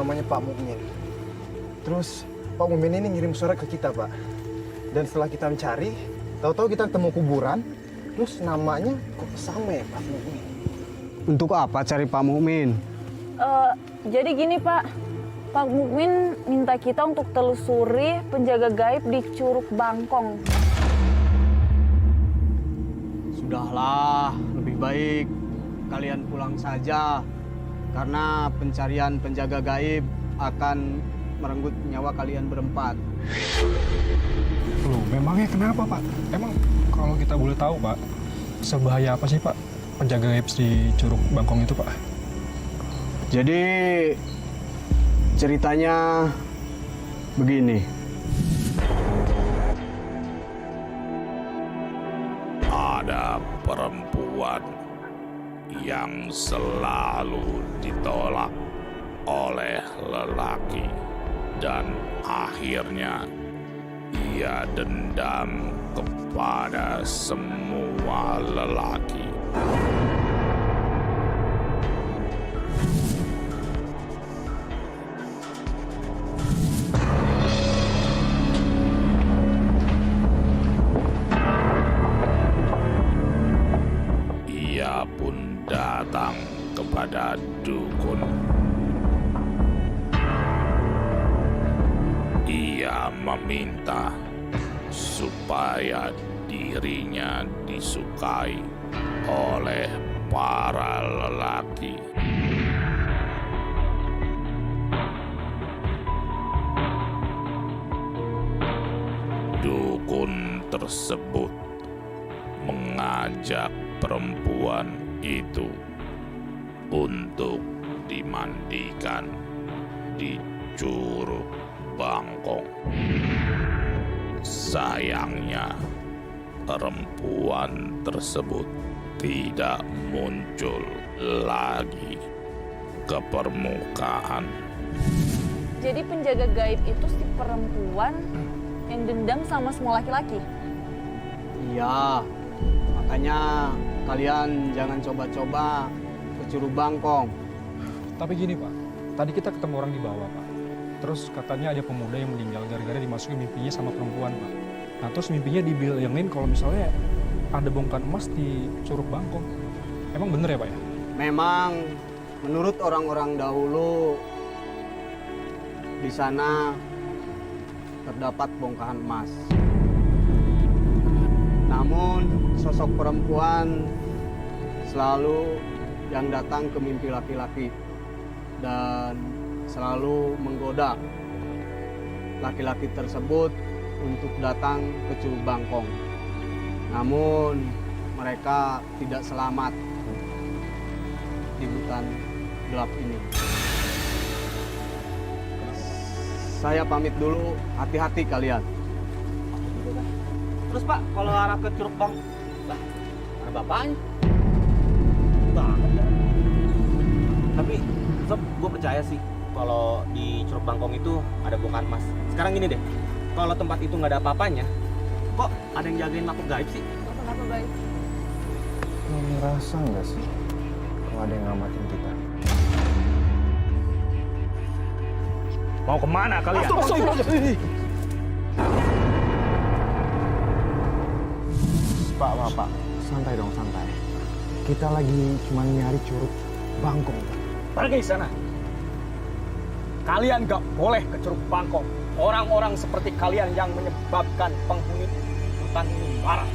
namanya Pak Mukmin. Terus Pak Mukmin ini ngirim surat ke kita, Pak. Dan setelah kita mencari, tahu-tahu kita temu kuburan, terus namanya kok sama ya Pak Mukmin. Untuk apa cari Pak Mukmin? Jadi gini Pak, Pak Mukmin minta kita untuk telusuri penjaga gaib di Curug Bangkong. Sudahlah, lebih baik kalian pulang saja. Karena pencarian penjaga gaib akan merenggut nyawa kalian berempat. Loh, memangnya kenapa, Pak? Emang kalau kita boleh tahu, Pak, sebahaya apa sih, Pak, penjaga gaib di Curug Bangkong itu, Pak? Jadi ceritanya begini. Ada perempuan yang selalu ditolak oleh lelaki dan akhirnya ia dendam kepada semua lelaki. Ia pun datang kepada dukun. Ia meminta supaya dirinya disukai oleh para lelaki. Dukun tersebut mengajak perempuan itu untuk dimandikan di Curug Bangkong. Sayangnya, perempuan tersebut tidak muncul lagi ke permukaan. Jadi penjaga gaib itu si perempuan yang dendam sama semua laki-laki? Iya, makanya kalian jangan coba-coba ke Curug Bangkong. Tapi gini, Pak, tadi kita ketemu orang di bawah, Pak. Terus katanya ada pemuda yang meninggal gara-gara dimasukin mimpinya sama perempuan, Pak. Nah, terus mimpinya dibilangin kalau misalnya ada bongkahan emas di Curug Bangkong. Emang bener ya, Pak ya? Memang menurut orang-orang dahulu di sana terdapat bongkahan emas. Namun sosok perempuan selalu yang datang ke mimpi laki-laki dan selalu menggoda laki-laki tersebut untuk datang ke Curug Bangkong. Namun mereka tidak selamat di hutan gelap ini. Saya pamit dulu, hati-hati kalian. Terus Pak, kalau arah ke Curug Bang, lah, ada bapaknya. Banget ya. Tapi, Sob, gue percaya sih kalau di Curug Bangkong itu ada bongkahan emas. Sekarang gini deh, kalau tempat itu nggak ada apa-apanya, kok ada yang jagain makhluk gaib sih? Kenapa baik? Lo ngerasa nggak sih kalau ada yang ngamatin kita? Mau kemana kalian? Pak, santai dong, santai. Kita lagi cuma nyari Curug Bangkong, Pak. Pergi sana. Kalian gak boleh ke Curug Bangkong. Orang-orang seperti kalian yang menyebabkan penghuni hutan ini marah.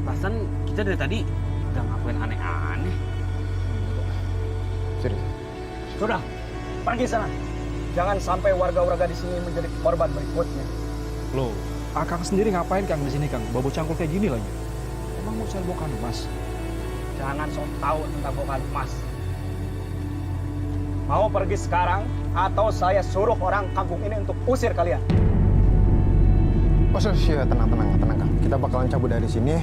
Perasaan kita dari tadi udah ngapain aneh-aneh. Serius. Sudah, pergi sana. Jangan sampai warga-warga di sini menjadi korban berikutnya. Loh, Akang sendiri ngapain Kang di sini, Kang? Bawa cangkul kayak gini lagi. Emang mau cari bongkahan emas? Jangan sok tahu tentang bongkahan emas. Mau pergi sekarang atau saya suruh orang kampung ini untuk usir kalian? Oh, siap, tenang, Kang. Kita bakalan cabut dari sini.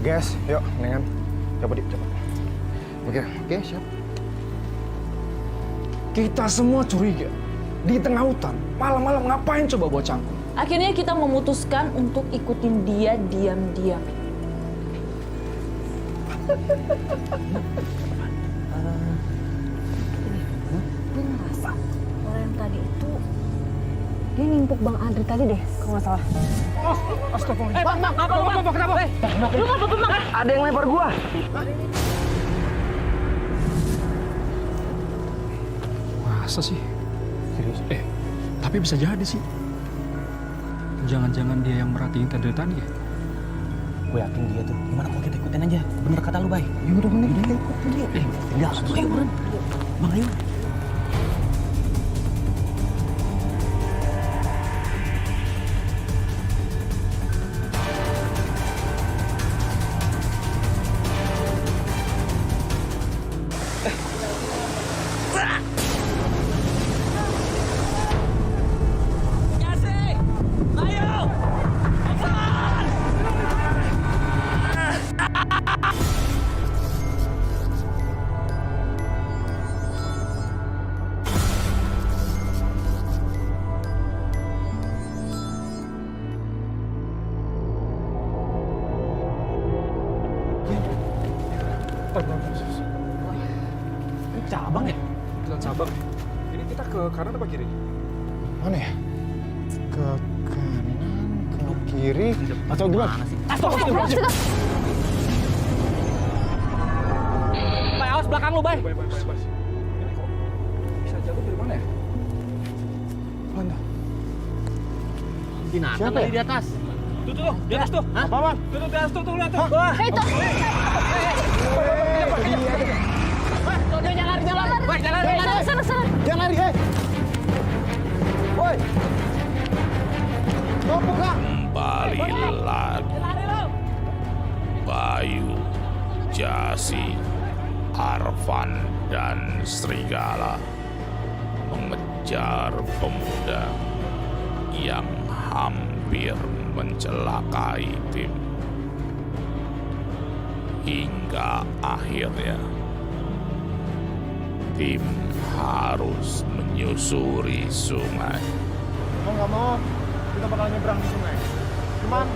Guys, yuk, dengan cabut, cepat. Oke, siap. Kita semua curiga. Di tengah hutan, malam-malam ngapain coba bawa cangkul? Akhirnya kita memutuskan untuk ikutin dia diam-diam. Apa? Orang yang tadi itu dia nimpuk Bang Andri tadi deh, kalau nggak salah. Astagfirullah. Bang, Kenapa? Lu ngapa tuh Bang? ada yang lempar gua. Masa sih? Serius? Tapi bisa jadi sih. Jangan-jangan dia yang merhatiin kita dari tadi ya? Gue yakin dia tuh. Gimana kalau kita ikutin aja? Bener kata lu, Bay. Ya udah bener kita ikutin dia. Enggak, ayo buruan. Bang, ayo. Ini cabang ya? Jalan cabang. Ini kita ke kanan apa kiri? Mana ya? Ke kanan, ke kiri, atau gimana? Astagfirullah. Bay, awas belakang lu, Bay. Baik. Ini kok bisa jatuh dari mana ya? Mana? Binatang Siapa tadi ya? di atas. Tuh, di atas tuh. Hah? Apa, Bang? Tuh, di atas tuh, lihat tuh. Itu. Bay, jangan. Sana. Jangan lari, hei! Woi! Mau buka! Kembali lagi. Bayu, Jasi, Arfan, dan Serigala mengejar pemuda yang hampir mencelakai tim. Hingga akhirnya tim harus menyusuri sungai. Mau nggak mau, kita bakal nyebrang di sungai. Cuman,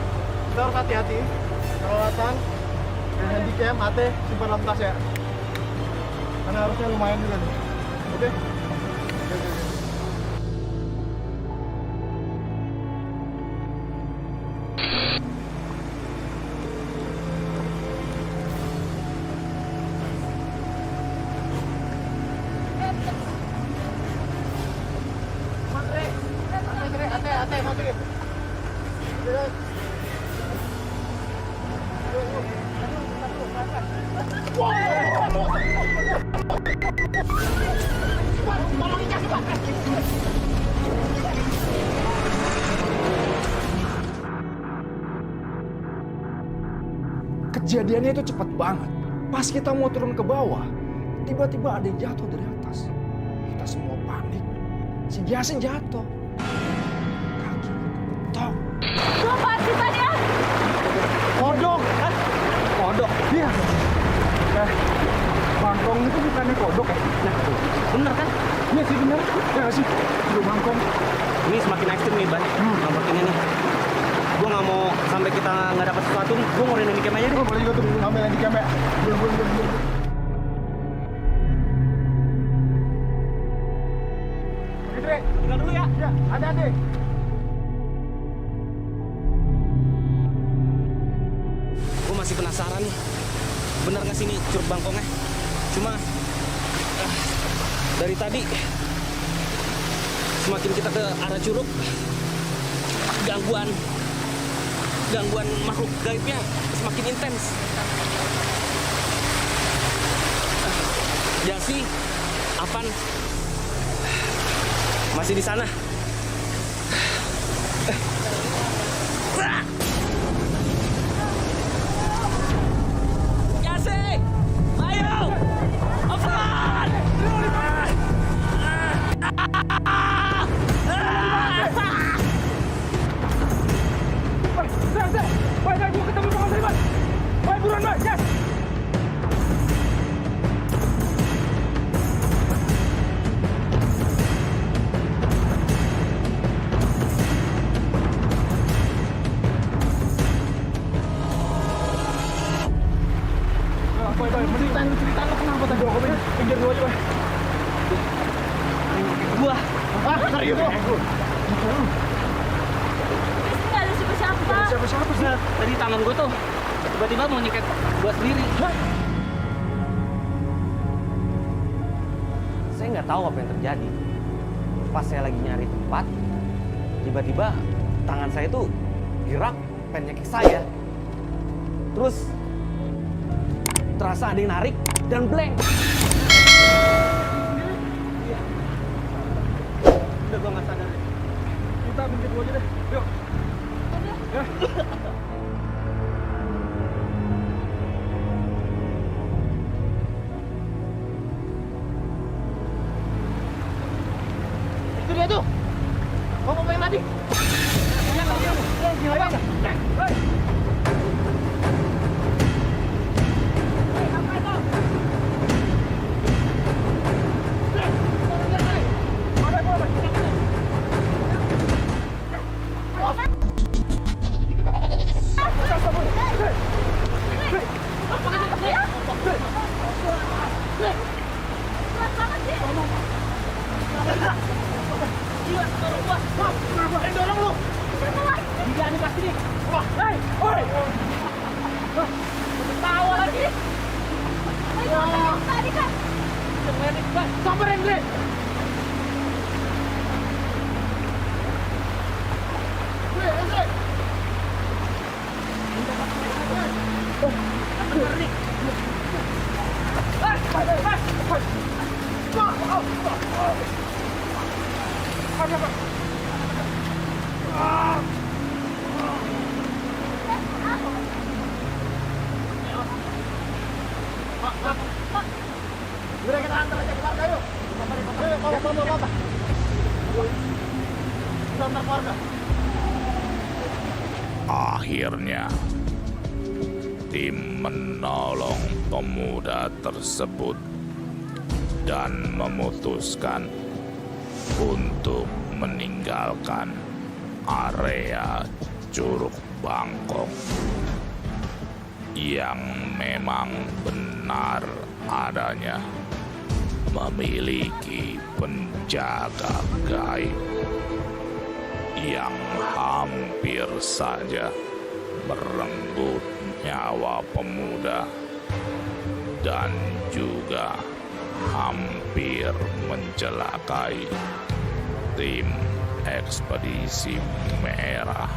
kita harus hati-hati. Peralatan, dan handicam, AT, simpan dalam tas ya. Karena harusnya lumayan juga nih. Oke? Oke. Kejadiannya itu cepat banget. Pas kita mau turun ke bawah, tiba-tiba ada yang jatuh dari atas. Kita semua panik. Si Jasin jatuh. Kaki. Tok. Lu apaan sih tadi ya? Kodok! Hah? Kodok? Iya. Bangkong itu bukannya kodok ya? Nah, tuh. Bener kan? Iya sih bener. Ya nggak sih? Lu bangkong. Ini semakin ekstrim nih, Bay. Nomor ini nih. Gue nggak mau sampai kita nggak dapat sesuatu. Gue mau renang di camp aja deh. Oh, boleh juga tuh ngambil yang di camp ya. Belum. Fitri, Tinggal dulu ya. ya, hati-hati. Gue masih penasaran nih. Bener nggak sih ini Curug Bangkongnya? Cuma dari tadi semakin kita ke arah curug, gangguan makhluk gaibnya semakin intens. Jasi, Apan masih di sana. Jasi, ayo, Apan! Baik, gua ketemu Bang Andri, Bang. Baik, buruan, Bang. Yes. Nggak ada siapa-siapa. Nah, tadi tangan gue tuh tiba-tiba mau nyikat gue sendiri. Saya nggak tahu apa yang terjadi. Pas saya lagi nyari tempat, tiba-tiba tangan saya tuh gerak pengen nyekik saya. Terus terasa ada yang narik dan blank. Udah gue nggak sadar. Kita minggir dulu aja deh. Yuk. Itu dia tuh. Mau ngapain tadi? Udah kita antar aja ke warga yuk. Ayo, bawa. Kita antar ke warga. Akhirnya, tim menolong pemuda tersebut dan memutuskan untuk meninggalkan area Curug Bangkok yang memang benar adanya memiliki penjaga gaib yang hampir saja merenggut nyawa pemuda dan juga hampir mencelakai tim ekspedisi merah.